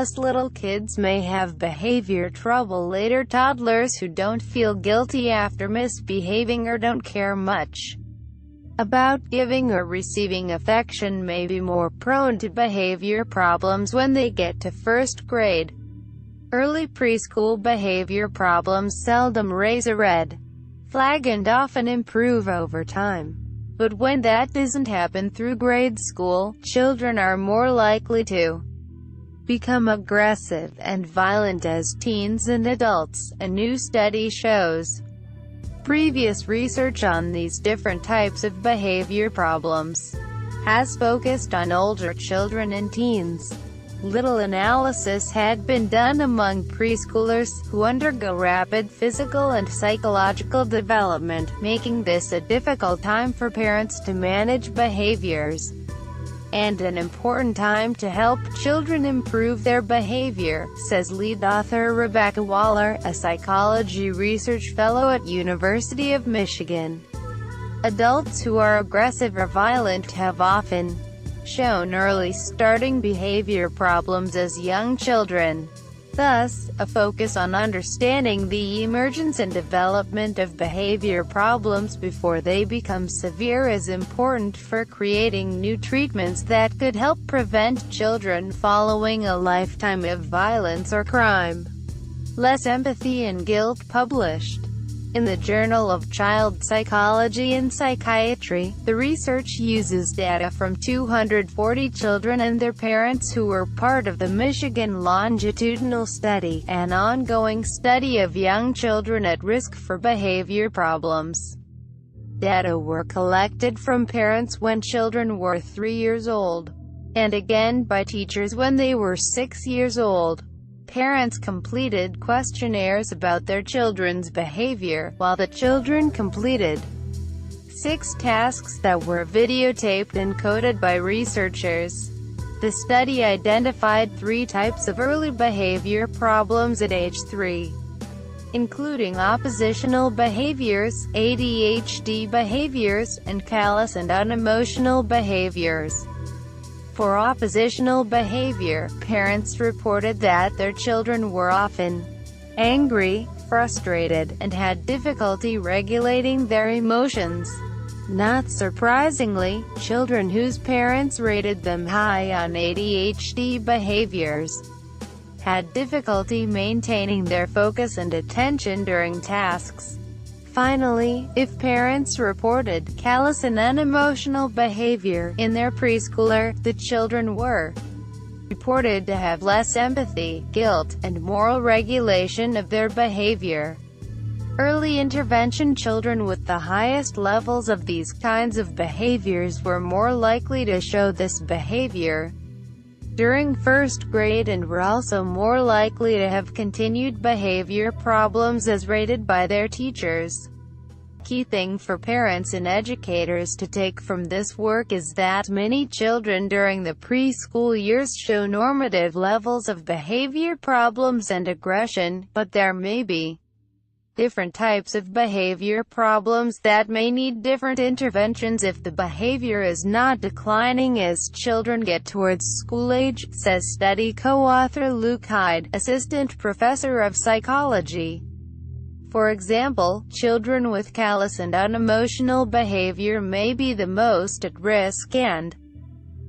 Plus, little kids may have behavior trouble later. Toddlers who don't feel guilty after misbehaving or don't care much about giving or receiving affection may be more prone to behavior problems when they get to first grade. Early preschool behavior problems seldom raise a red flag and often improve over time. But when that doesn't happen through grade school, children are more likely to become aggressive and violent as teens and adults, a new study shows. Previous research on these different types of behavior problems has focused on older children and teens. Little analysis had been done among preschoolers, who undergo rapid physical and psychological development, making this a difficult time for parents to manage behaviors, and an important time to help children improve their behavior, says lead author Rebecca Waller, a psychology research fellow at University of Michigan. Adults who are aggressive or violent have often shown early starting behavior problems as young children. Thus, a focus on understanding the emergence and development of behavior problems before they become severe is important for creating new treatments that could help prevent children following a lifetime of violence or crime. Less Empathy and Guilt, published in the Journal of Child Psychology and Psychiatry. The research uses data from 240 children and their parents who were part of the Michigan Longitudinal Study, an ongoing study of young children at risk for behavior problems. Data were collected from parents when children were 3 years old, and again by teachers when they were 6 years old. Parents completed questionnaires about their children's behavior, while the children completed 6 tasks that were videotaped and coded by researchers. The study identified 3 types of early behavior problems at age 3, including oppositional behaviors, ADHD behaviors, and callous and unemotional behaviors. For oppositional behavior, parents reported that their children were often angry, frustrated, and had difficulty regulating their emotions. Not surprisingly, children whose parents rated them high on ADHD behaviors had difficulty maintaining their focus and attention during tasks. Finally, if parents reported callous and unemotional behavior in their preschooler, the children were reported to have less empathy, guilt, and moral regulation of their behavior. Early intervention children with the highest levels of these kinds of behaviors were more likely to show this behavior during first grade and were also more likely to have continued behavior problems as rated by their teachers. Key thing for parents and educators to take from this work is that many children during the preschool years show normative levels of behavior problems and aggression, but there may be different types of behavior problems that may need different interventions if the behavior is not declining as children get towards school age, says study co-author Luke Hyde, assistant professor of psychology. For example, children with callous and unemotional behavior may be the most at risk and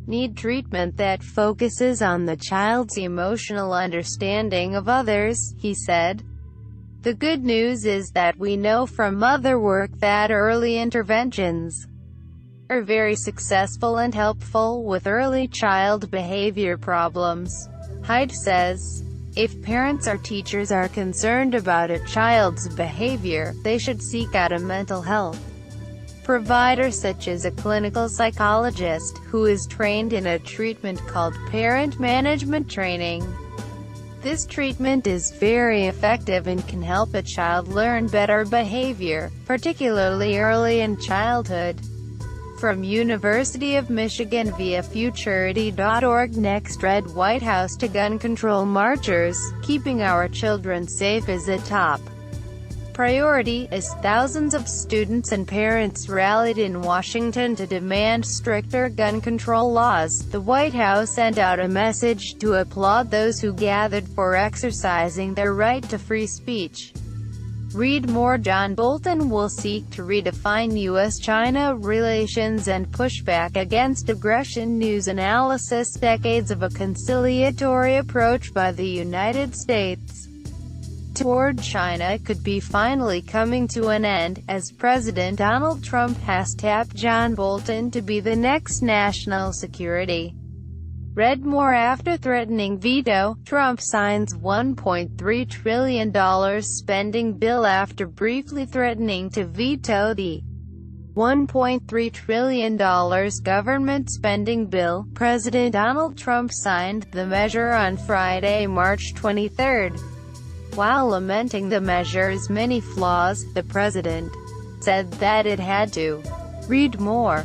need treatment that focuses on the child's emotional understanding of others, he said. The good news is that we know from other work that early interventions are very successful and helpful with early child behavior problems. Hyde says, if parents or teachers are concerned about a child's behavior, they should seek out a mental health provider such as a clinical psychologist, who is trained in a treatment called parent management training. This treatment is very effective and can help a child learn better behavior, particularly early in childhood. From University of Michigan via Futurity.org. Next, Red White House to gun control marchers. Keeping our children safe is a top priority, as thousands of students and parents rallied in Washington to demand stricter gun control laws. The White House sent out a message to applaud those who gathered for exercising their right to free speech. Read more. John Bolton will seek to redefine U.S.-China relations and push back against aggression. News analysis: decades of a conciliatory approach by the United States toward China could be finally coming to an end, as President Donald Trump has tapped John Bolton to be the next national security. Read more. After threatening veto, Trump signs $1.3 trillion spending bill. After briefly threatening to veto the $1.3 trillion government spending bill, President Donald Trump signed the measure on Friday, March 23. While lamenting the measure's many flaws, the president said that it had to. Read more.